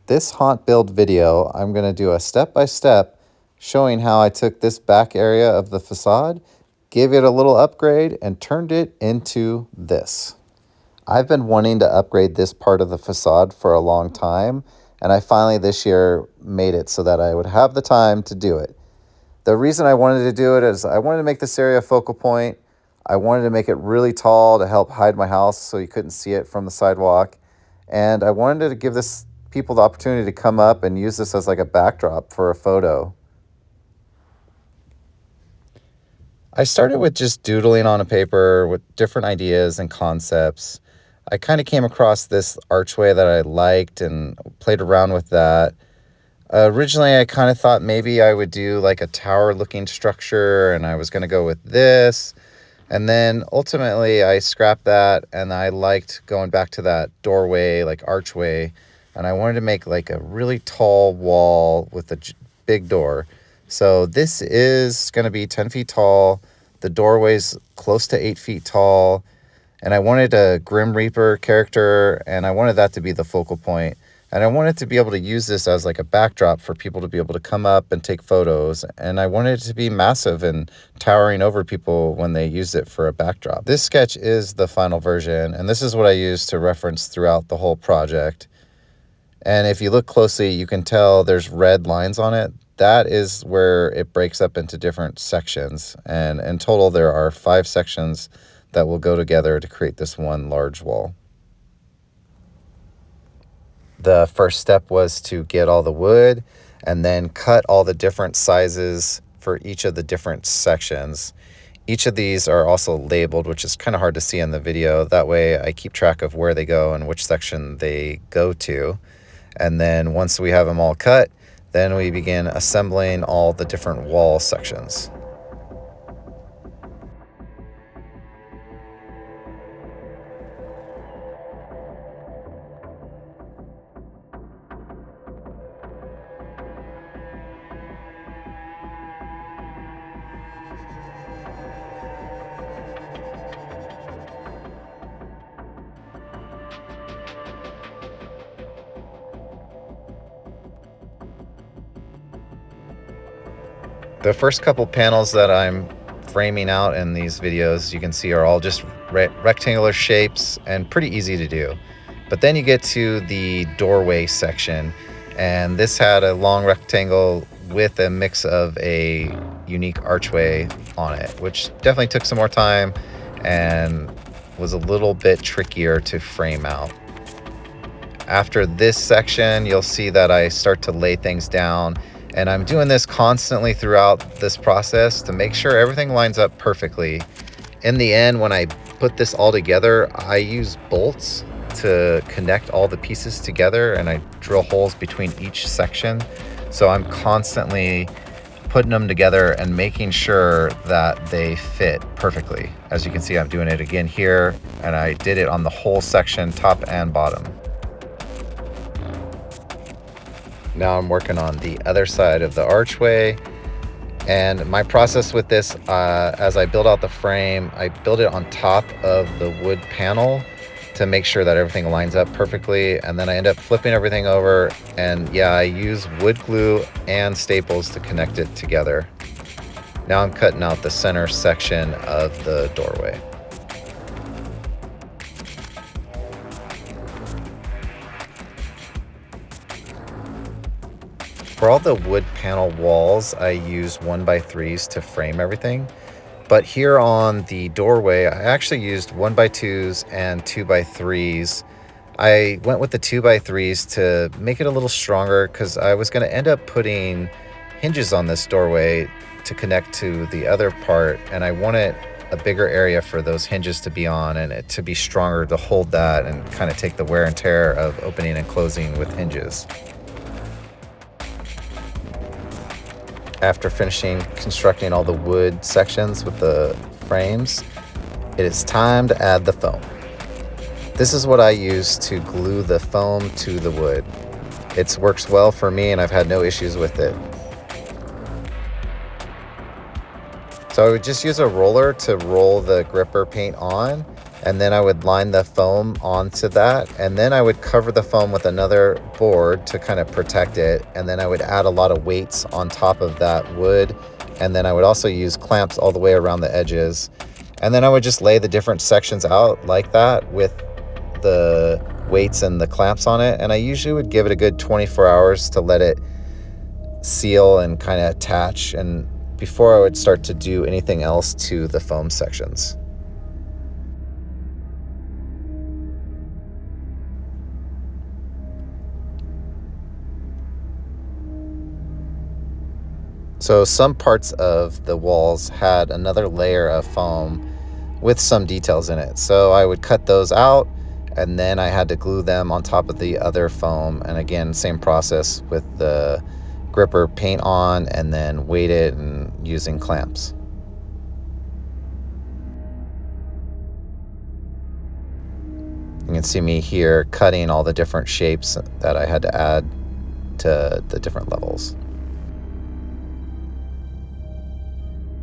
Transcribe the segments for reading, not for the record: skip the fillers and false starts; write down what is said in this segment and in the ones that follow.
This haunt build video, I'm going to do a step-by-step showing how I took this back area of the facade, gave it a little upgrade, and turned it into this. I've been wanting to upgrade this part of the facade for a long time, and I finally this year made it so that I would have the time to do it. The reason I wanted to do it is I wanted to make this area a focal point. I wanted to make it really tall to help hide my house so you couldn't see it from the sidewalk. And I wanted to give this people the opportunity to come up and use this as like a backdrop for a photo. I started with just doodling on a paper with different ideas and concepts. I kind of came across this archway that I liked and played around with that. Originally, I kind of thought maybe I would do like a tower-looking structure, and I was going to go with this. And then ultimately, I scrapped that, and I liked going back to that doorway, like archway. And I wanted to make like a really tall wall with a big door. So this is going to be 10 feet tall. The doorway's close to 8 feet tall. And I wanted a Grim Reaper character, and I wanted that to be the focal point. And I wanted to be able to use this as like a backdrop for people to be able to come up and take photos. And I wanted it to be massive and towering over people when they used it for a backdrop. This sketch is the final version, and this is what I used to reference throughout the whole project. And if you look closely, you can tell there's red lines on it. That is where it breaks up into different sections. And in total, there are 5 sections that will go together to create this one large wall. The first step was to get all the wood and then cut all the different sizes for each of the different sections. Each of these are also labeled, which is kind of hard to see in the video. That way I keep track of where they go and which section they go to. And then once we have them all cut, then we begin assembling all the different wall sections. The first couple panels that I'm framing out in these videos, you can see are all just rectangular shapes and pretty easy to do. But then you get to the doorway section, and this had a long rectangle with a mix of a unique archway on it, which definitely took some more time and was a little bit trickier to frame out. After this section, you'll see that I start to lay things down. And I'm doing this constantly throughout this process to make sure everything lines up perfectly. In the end, when I put this all together, I use bolts to connect all the pieces together, and I drill holes between each section. So I'm constantly putting them together and making sure that they fit perfectly. As you can see, I'm doing it again here, and I did it on the whole section, top and bottom. Now I'm working on the other side of the archway, and my process with this, as I build out the frame, I build it on top of the wood panel to make sure that everything lines up perfectly, and then I end up flipping everything over, and yeah, I use wood glue and staples to connect it together. Now I'm cutting out the center section of the doorway. For all the wood panel walls, I use 1x3s to frame everything. But here on the doorway, I actually used 1x2s and 2x3s. I went with the 2x3s to make it a little stronger because I was going to end up putting hinges on this doorway to connect to the other part. And I wanted a bigger area for those hinges to be on and it to be stronger to hold that and kind of take the wear and tear of opening and closing with hinges. After finishing constructing all the wood sections with the frames, it is time to add the foam. This is what I use to glue the foam to the wood. It works well for me and I've had no issues with it. So I would just use a roller to roll the gripper paint on, and then I would line the foam onto that, and then I would cover the foam with another board to kind of protect it, and then I would add a lot of weights on top of that wood, and then I would also use clamps all the way around the edges, and then I would just lay the different sections out like that with the weights and the clamps on it, and I usually would give it a good 24 hours to let it seal and kind of attach, and before I would start to do anything else to the foam sections. So some parts of the walls had another layer of foam with some details in it. So I would cut those out, and then I had to glue them on top of the other foam. And again, same process with the gripper paint on and then weight it and using clamps. You can see me here cutting all the different shapes that I had to add to the different levels.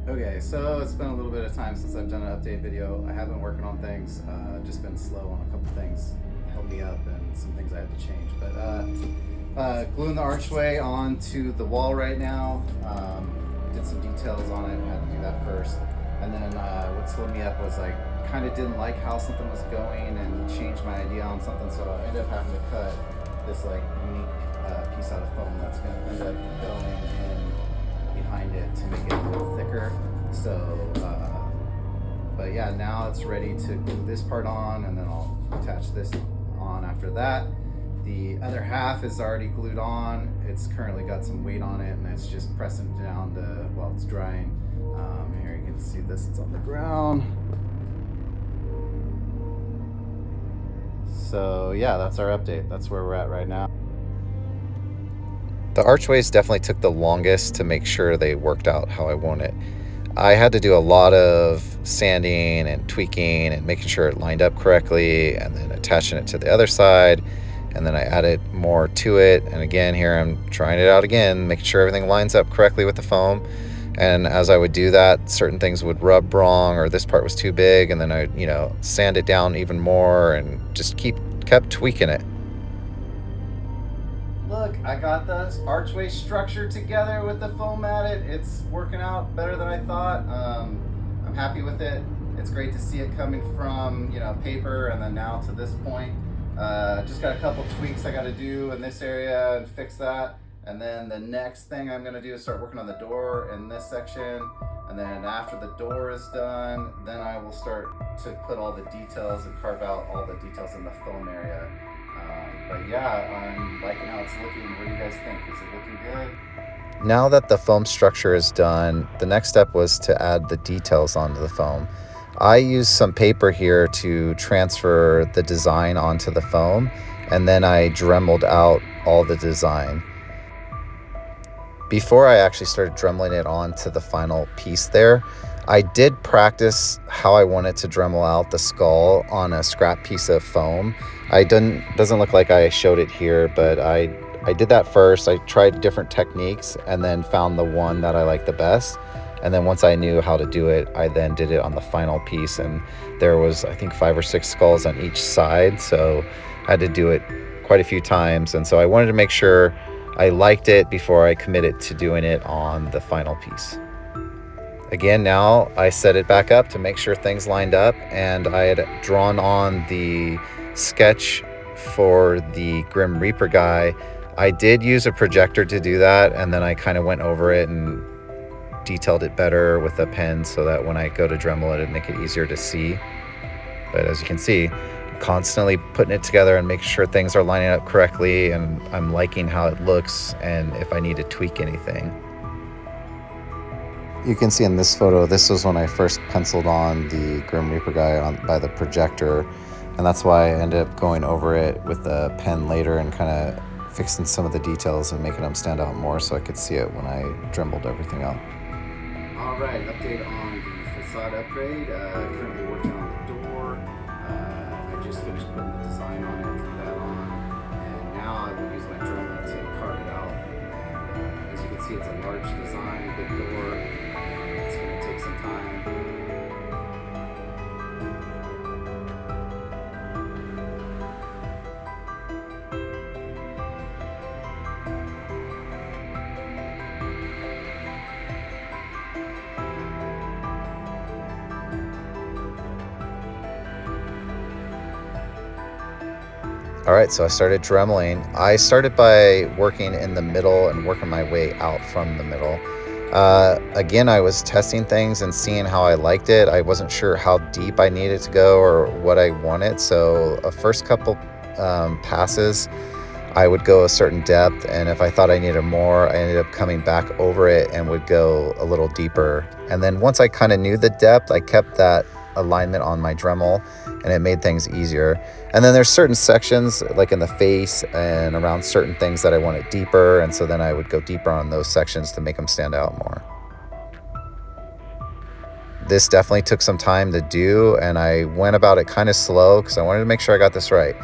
Okay, so it's been a little bit of time since I've done an update video. I have been working on things, just been slow on a couple things, held me up, and some things I had to change. But gluing the archway onto the wall right now. Did some details on it, had to do that first. And then what slowed me up was I kind of didn't like how something was going and changed my idea on something, so I ended up having to cut this like unique piece out of foam that's going to end up going in behind it to make it a little thicker. So but yeah, now it's ready to glue this part on, and then I'll attach this on after that. The other half is already glued on. It's currently got some weight on it, and it's just pressing it down to while it's drying. Here you can see this, it's on the ground. So yeah, that's our update. That's where we're at right now. The archways definitely took the longest to make sure they worked out how I want it. I had to do a lot of sanding and tweaking and making sure it lined up correctly, and then attaching it to the other side, and then I added more to it. And again, here I'm trying it out again, making sure everything lines up correctly with the foam. And as I would do that, certain things would rub wrong, or this part was too big, and then I, sand it down even more and just kept tweaking it. Look, I got the archway structure together with the foam added. It's working out better than I thought. I'm happy with it. It's great to see it coming from paper and then now to this point. Just got a couple tweaks I got to do in this area and fix that. And then the next thing I'm going to do is start working on the door in this section. And then after the door is done, then I will start to put all the details and carve out all the details in the foam area. But yeah, I'm liking how it's looking. What do you guys think? Is it looking good? Now that the foam structure is done, the next step was to add the details onto the foam. I used some paper here to transfer the design onto the foam, and then I dremeled out all the design. Before I actually started dremeling it onto the final piece there, I did practice how I wanted to dremel out the skull on a scrap piece of foam. Doesn't look like I showed it here, but I did that first. I tried different techniques and then found the one that I liked the best. And then once I knew how to do it, I then did it on the final piece. And there was, I think, 5 or 6 skulls on each side. So I had to do it quite a few times. And so I wanted to make sure I liked it before I committed to doing it on the final piece. Again, now I set it back up to make sure things lined up, and I had drawn on the sketch for the Grim Reaper guy. I did use a projector to do that, and then I kind of went over it and detailed it better with a pen so that when I go to Dremel it'd make it easier to see. But as you can see, constantly putting it together and making sure things are lining up correctly, and I'm liking how it looks and if I need to tweak anything. You can see in this photo, this was when I first penciled on the Grim Reaper guy by the projector, and that's why I ended up going over it with a pen later and kind of fixing some of the details and making them stand out more so I could see it when I dremeled everything out. All right, update on the facade upgrade. Currently working on the door. I just finished putting the design on it, threw that on, and now I will use my Dremel to carve it out. And as you can see, it's a large design, big door. It's going to take some time All right, so I started dremeling. I started by working in the middle and working my way out from the middle. Again, I was testing things and seeing how I liked it. I wasn't sure how deep I needed to go or what I wanted. So a first couple passes, I would go a certain depth, and if I thought I needed more, I ended up coming back over it and would go a little deeper. And then once I kind of knew the depth, I kept that alignment on my Dremel, and it made things easier. And then there's certain sections, like in the face and around certain things, that I wanted deeper, and so then I would go deeper on those sections to make them stand out more. This definitely took some time to do, and I went about it kind of slow because I wanted to make sure I got this right.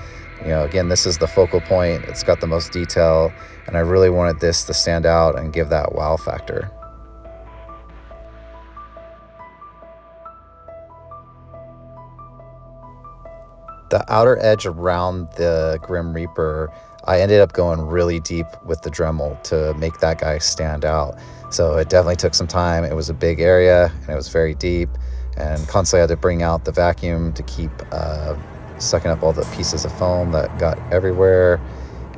You know, again, this is the focal point. It's got the most detail, and I really wanted this to stand out and give that wow factor. The outer edge around the Grim Reaper, I ended up going really deep with the Dremel to make that guy stand out. So it definitely took some time. It was a big area and it was very deep, and constantly had to bring out the vacuum to keep sucking up all the pieces of foam that got everywhere.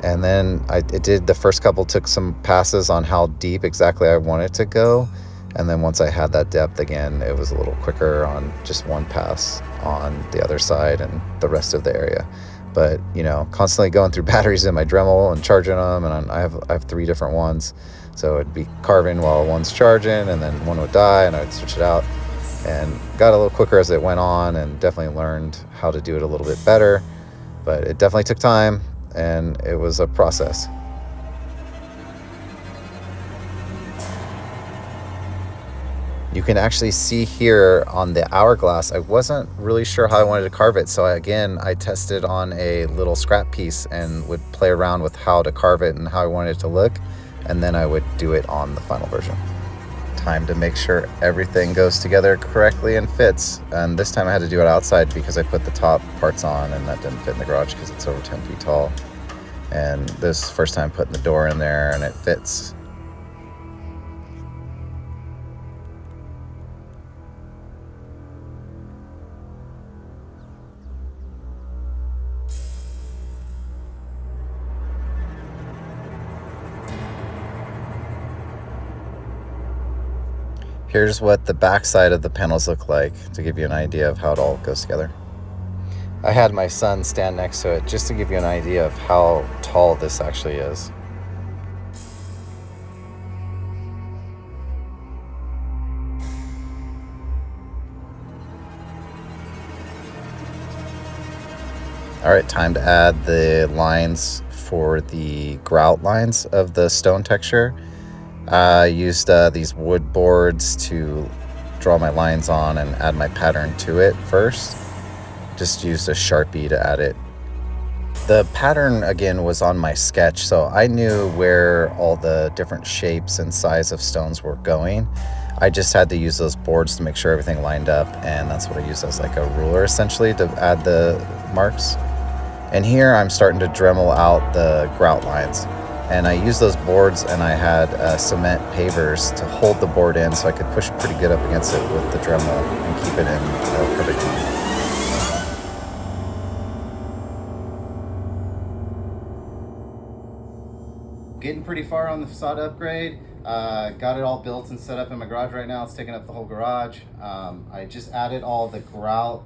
And then it did, the first couple took some passes on how deep exactly I wanted to go. And then once I had that depth again, it was a little quicker on just one pass on the other side and the rest of the area. But, you know, constantly going through batteries in my Dremel and charging them. And I have 3 different ones. So it'd be carving while one's charging, and then one would die and I'd switch it out. And got a little quicker as it went on, and definitely learned how to do it a little bit better. But it definitely took time, and it was a process. You can actually see here on the hourglass, I wasn't really sure how I wanted to carve it. So I tested on a little scrap piece and would play around with how to carve it and how I wanted it to look. And then I would do it on the final version. Time to make sure everything goes together correctly and fits. And this time I had to do it outside because I put the top parts on and that didn't fit in the garage because it's over 10 feet tall. And this first time putting the door in there and it fits. Here's what the back side of the panels look like to give you an idea of how it all goes together. I had my son stand next to it just to give you an idea of how tall this actually is. All right, time to add the lines for the grout lines of the stone texture. I used these wood boards to draw my lines on and add my pattern to it first. Just used a Sharpie to add it. The pattern, again, was on my sketch, so I knew where all the different shapes and size of stones were going. I just had to use those boards to make sure everything lined up, and that's what I used as like a ruler, essentially, to add the marks. And here I'm starting to Dremel out the grout lines. And I used those boards, and I had cement pavers to hold the board in so I could push pretty good up against it with the Dremel and keep it in a perfect line. Getting pretty far on the facade upgrade. Got it all built and set up in my garage right now. It's taking up the whole garage. I just added all the grout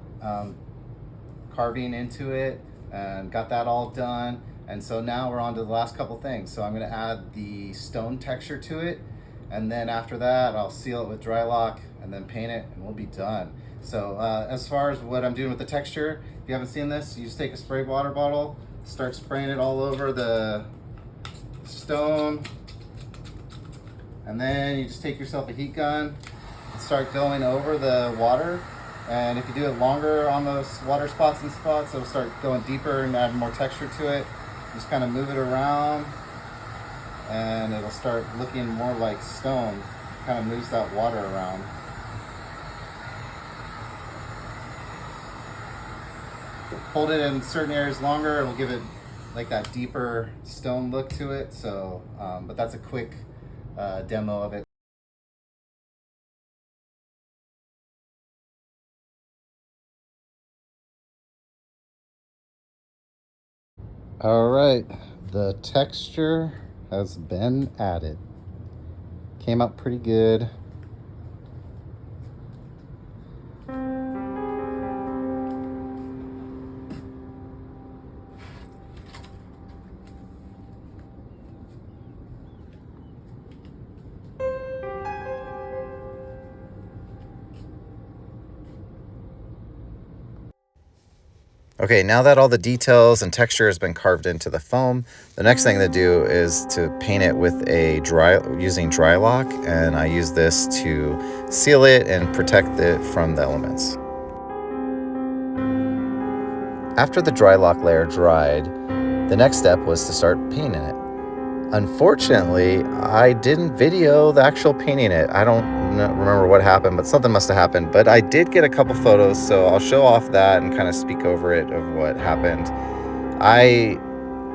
carving into it and got that all done. And so now we're on to the last couple things. So I'm going to add the stone texture to it, and then after that I'll seal it with Drylok and then paint it, and we'll be done. So as far as what I'm doing with the texture, if you haven't seen this, you just take a spray water bottle, start spraying it all over the stone, and then you just take yourself a heat gun and start going over the water. And if you do it longer on those water spots and spots, it'll start going deeper and add more texture to it. Just kind of move it around and it'll start looking more like stone. Kind of moves that water around. Hold it in certain areas longer, it'll give it like that deeper stone look to it. So, but that's a quick demo of it. All right, the texture has been added. Came out pretty good. Okay, now that all the details and texture has been carved into the foam, the next thing to do is to paint it with using Drylok, and I use this to seal it and protect it from the elements. After the Drylok layer dried, the next step was to start painting it. Unfortunately, I didn't video the actual painting it. I don't remember what happened, but something must have happened. But I did get a couple photos, so I'll show off that and kind of speak over it of what happened.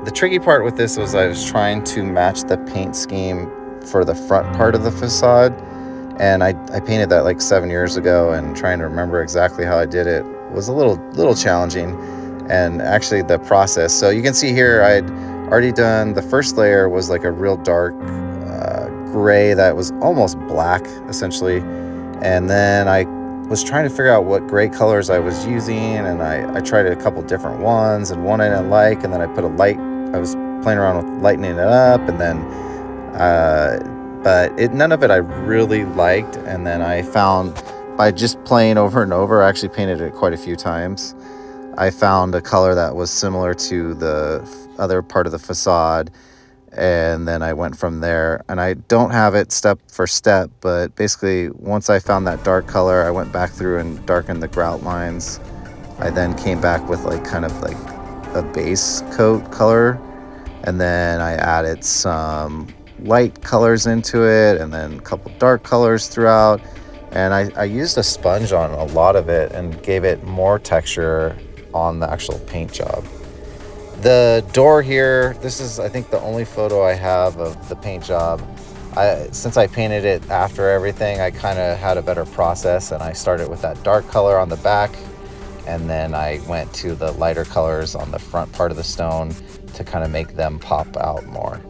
The tricky part with this was I was trying to match the paint scheme for the front part of the facade. And I painted that like 7 years ago, and trying to remember exactly how I did it was a little challenging. And actually the process. So you can see here I'd already done, the first layer was like a real dark gray that was almost black essentially. And then I was trying to figure out what gray colors I was using, and I tried a couple different ones, and one I didn't like, and then I put a light, I was playing around with lightening it up, and then but none of it I really liked. And then I found, by just playing over and over, I actually painted it quite a few times, I found a color that was similar to the other part of the facade, and then I went from there. And I don't have it step for step, but basically once I found that dark color, I went back through and darkened the grout lines. I then came back with like kind of like a base coat color, and then I added some light colors into it, and then a couple dark colors throughout. And I used a sponge on a lot of it and gave it more texture on the actual paint job. The door here, this is I think the only photo I have of the paint job. Since I painted it after everything, I kind of had a better process, and I started with that dark color on the back, and then I went to the lighter colors on the front part of the stone to kind of make them pop out more.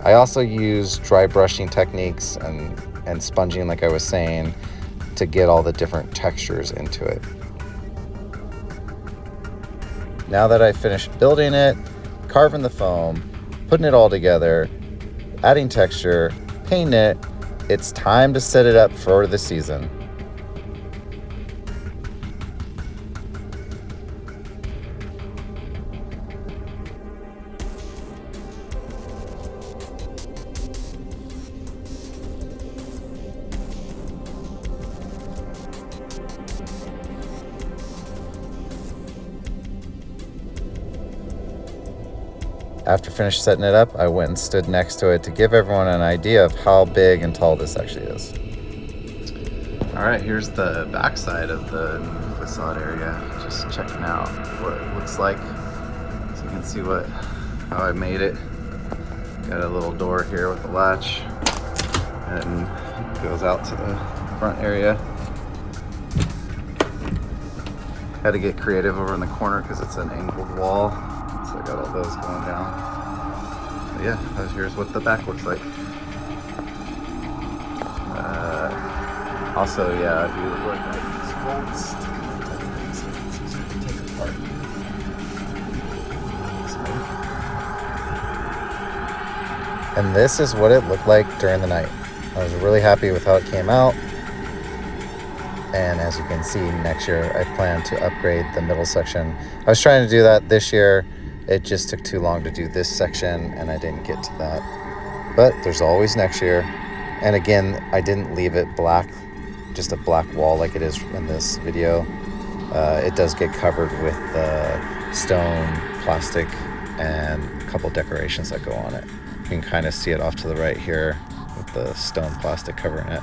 I also use dry brushing techniques and sponging, like I was saying, to get all the different textures into it. Now that I finished building it, carving the foam, putting it all together, adding texture, painting it, it's time to set it up for the season. After finished setting it up, I went and stood next to it to give everyone an idea of how big and tall this actually is. All right, here's the back side of the new facade area. Just checking out what it looks like. So you can see how I made it. Got a little door here with a latch, and it goes out to the front area. Had to get creative over in the corner because it's an angled wall. So I got all those going down. But yeah, here's what the back looks like. Also, yeah, if you look at these bolts, it's easy to take apart. And this is what it looked like during the night. I was really happy with how it came out. And as you can see, next year I plan to upgrade the middle section. I was trying to do that this year. It just took too long to do this section, and I didn't get to that. But there's always next year. And again, I didn't leave it black, just a black wall like it is in this video. It does get covered with stone, plastic, and a couple decorations that go on it. You can kind of see it off to the right here with the stone plastic covering it.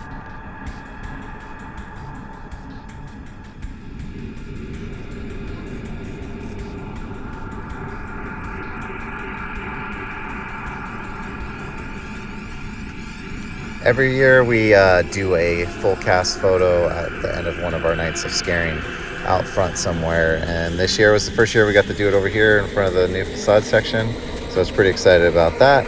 Every year we do a full cast photo at the end of one of our nights of scaring. out front somewhere. And this year was the first year we got to do it over here in front of the new facade section. So I was pretty excited about that.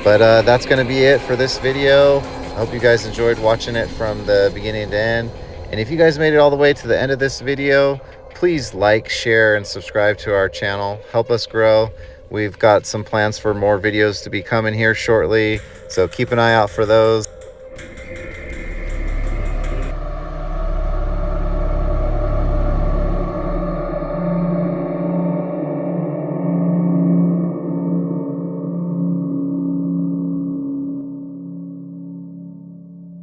But that's going to be it for this video. I hope you guys enjoyed watching it from the beginning to end. And if you guys made it all the way to the end of this video, please like, share, and subscribe to our channel. Help us grow. We've got some plans for more videos to be coming here shortly, so keep an eye out for those.